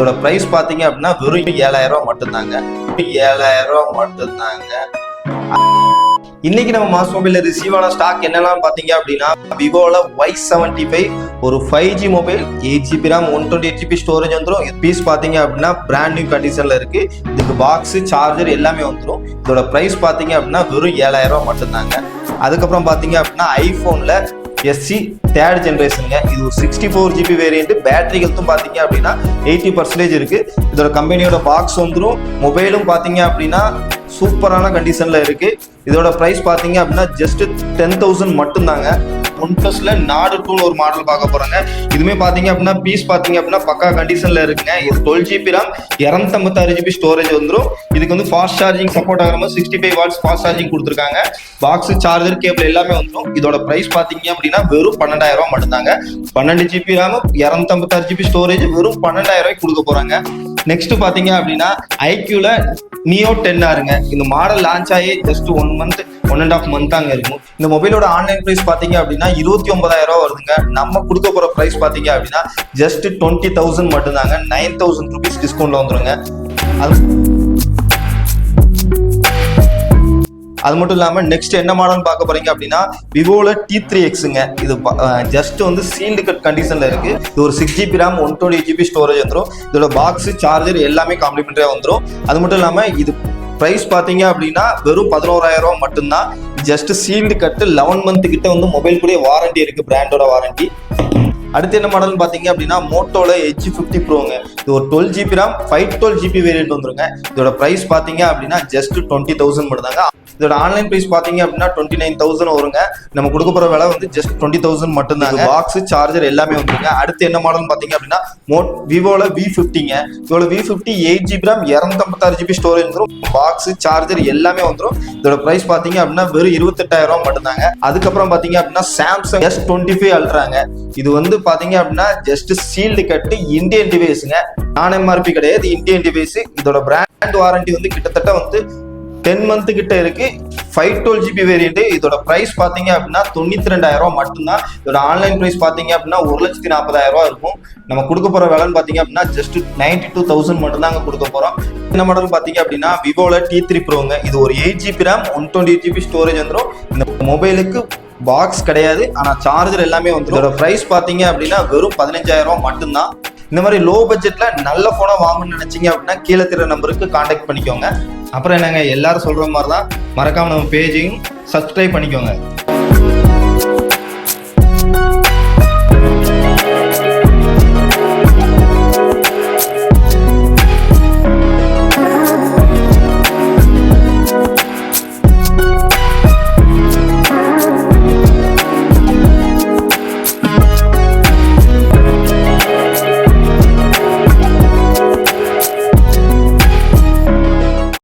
இதோட பிரைஸ் பாத்தீங்க அப்படின்னா வெறும் 7000 ரூபாய் மட்டும்தாங்க. 7000 ரூபாய் மட்டும்தாங்க. இன்னைக்கு நம்ம மாஸ் மொபைல்ல ரிசீவ் ஆன ஸ்டாக் என்னெல்லாம் பாத்தீங்க அப்படின்னா, விவோல Y75 ஒரு 5G mobile, 8GB RAM, 128GB storage வந்துடும். பீஸ் பாத்தீங்க அப்படின்னா பிராண்ட் நியூ கண்டிஷன்ல இருக்கு. இதுக்கு பாக்ஸ், சார்ஜர் எல்லாமே வந்துடும். இதோட பிரைஸ் பாத்தீங்க அப்படின்னா வெறும் 7000 ரூபாய் மட்டும்தாங்க. அதுக்கப்புறம் பாத்தீங்க அப்படின்னா ஐபோன்ல SE 3rd ஜென்ரேஷனுங்க. இது ஒரு 64GB வேரியன்ட். பேட்டரி ஹெல்த்தும் பாத்தீங்க அப்படின்னா 80% இருக்கு. இதோட கம்பெனியோட பாக்ஸ் வந்துடும். மொபைலும் பாத்தீங்க அப்படின்னா சூப்பரான கண்டிஷன்ல இருக்கு. இதோட பிரைஸ் பாத்தீங்க அப்படின்னா ஜஸ்ட் 10,000 மட்டும்தாங்க. OnePlusல நாடு 2 ஒரு மாடல் பார்க்க போறாங்க. இதுமே பாத்தீங்க அப்படின்னா பீஸ் பாத்தீங்க அப்படின்னா பக்கா கண்டிஷன்ல இருக்குங்க. இது 12GB RAM, 256GB ஸ்டோரேஜ் வந்துடும். இதுக்கு வந்து ஃபாஸ்ட் சார்ஜிங் சப்போர்ட் ஆகிற மாதிரி 65 வாட்ஸ் ஃபாஸ்ட் சார்ஜிங் கொடுத்துருக்காங்க. பாக்ஸ், சார்ஜர், கேபிள் எல்லாமே வந்துடும். இதோட பிரைஸ் பாத்தீங்க அப்படின்னா வெறும் 12000 ரூபாய் மட்டும்தாங்க. 12GB RAM, 256GB ஸ்டோரேஜ் வெறும் 12000 ரூபாய்க்கு கொடுக்க போறாங்க. நெக்ஸ்ட் பாத்தீங்க அப்படின்னா ஐக்யூல நியோ 10Rங்க. இந்த மாடல் லான்ச் ஆகி ஜஸ்ட் 1.5 மந்த் தாங்க இருக்கும். இந்த மொபைலோட ஆன்லைன் பிரைஸ் பாத்தீங்க அப்படின்னா 29000 ரூபாய் வருதுங்க. நம்ம கொடுக்க போற பிரைஸ் பாத்தீங்க அப்படின்னா ஜஸ்ட் 20,000 மட்டும்தாங்க. 9,000 rupees டிஸ்கவுண்ட்ல வந்துருங்க. அது மட்டும் இல்லாம நெக்ஸ்ட் என்ன மாடல் பார்க்க போறீங்க அப்படின்னா விவோல T3Xங்க. இது ஜஸ்ட் வந்து சீல்டு கட் கண்டிஷன்ல இருக்கு. இது ஒரு 6GB RAM, 128GB ஸ்டோரேஜ் வந்துடும். இதோட பாக்ஸ், சார்ஜர் எல்லாமே காம்ப்ளிமெண்டரியா வந்துடும். அது மட்டும் இல்லாம இது பிரைஸ் பாத்தீங்க அப்படின்னா வெறும் 11000 ரூபாய் மட்டும்தான். ஜஸ்ட் சீல்டு கட்டு 11 மந்த் கிட்ட வந்து மொபைல் கூட வாரண்டி இருக்கு, பிராண்டோட வாரண்டி. அடுத்து என்ன மாடல் பாத்தீங்க அப்படின்னா மோட்டோல Edge 50 Proங்க. இது ஒரு 12GB RAM, 512GB வேரியன்ட் வந்துருங்க. இதோட பிரைஸ் பாத்தீங்க அப்படின்னா ஜஸ்ட் 20,000 மட்டும்தாங்க. இதோட ஆன்லைன் பிரைஸ் பாத்தீங்க அப்படின்னா 29,000 வருங்க. நம்ம கொடுக்க போற விலை வந்து ஜஸ்ட் 20,000 மட்டும்தாங்க. பாக்ஸ், சார்ஜர் எல்லாமே வந்துருங்க. அடுத்து என்ன மாடல் பாத்தீங்க அப்படின்னா விவோல V50ங்க. இதோட V50 8GB RAM, 256GB storage வந்துடும். பாக்ஸ், சார்ஜர் எல்லாமே வந்துடும். இதோட பிரைஸ் பாத்தீங்க அப்படின்னா வெறும் 28,000 ரூபாய் மட்டும்தாங்க. அதுக்கப்புறம் பாத்தீங்க அப்படின்னா சாம்சங் S25 அல்ட்ராங்க. இது வந்து பாத்தீங்க அப்படின்னா ஜஸ்ட் சீல்டு கட்டு இந்தியன் டிவைஸ்ங்க. நான் MRP கிடையாது, இந்தியன் டிவைஸ். இதோட பிராண்ட் வாரண்டி வந்து கிட்டத்தட்ட வந்து 10 மந்த் கிட்ட இருக்கு. 512GB variant. இதோட பிரைஸ் பாத்தீங்க அப்படின்னா 92,000 ரூபாய் மட்டும்தான். இதோட ஆன்லைன் பிரைஸ் பாத்தீங்க அப்படின்னா 1,40,000 ரூபாய் இருக்கும். நம்ம கொடுக்க போற விலைன்னு பாத்தீங்க அப்படின்னா ஜஸ்ட் 92,000 மட்டும் தாங்க கொடுக்க போறோம். இந்த மாடல் பாத்தீங்க அப்படின்னா விவோல T3 Proங்க. இது ஒரு 8GB RAM, 128GB ஸ்டோரேஜ் வந்துடும். இந்த மொபைலுக்கு பாக்ஸ் கிடையாது, ஆனா சார்ஜர் எல்லாமே வந்துடும். இதோட பிரைஸ் பாத்தீங்க அப்படின்னா வெறும் 15,000 ரூபாய் மட்டும்தான். இந்த மாதிரி லோ பட்ஜெட்ல நல்ல போனை வாங்கணும்னு நினைச்சீங்க அப்படின்னா கீழே தெரிய நம்பருக்கு கான்டாக்ட் பண்ணிக்கோங்க. அப்புறம் என்னங்க, எல்லாரும் சொல்ற மாதிரி தான் மறக்காம நம்ம பேஜையும் சப்ஸ்கிரைப் பண்ணிக்கோங்க.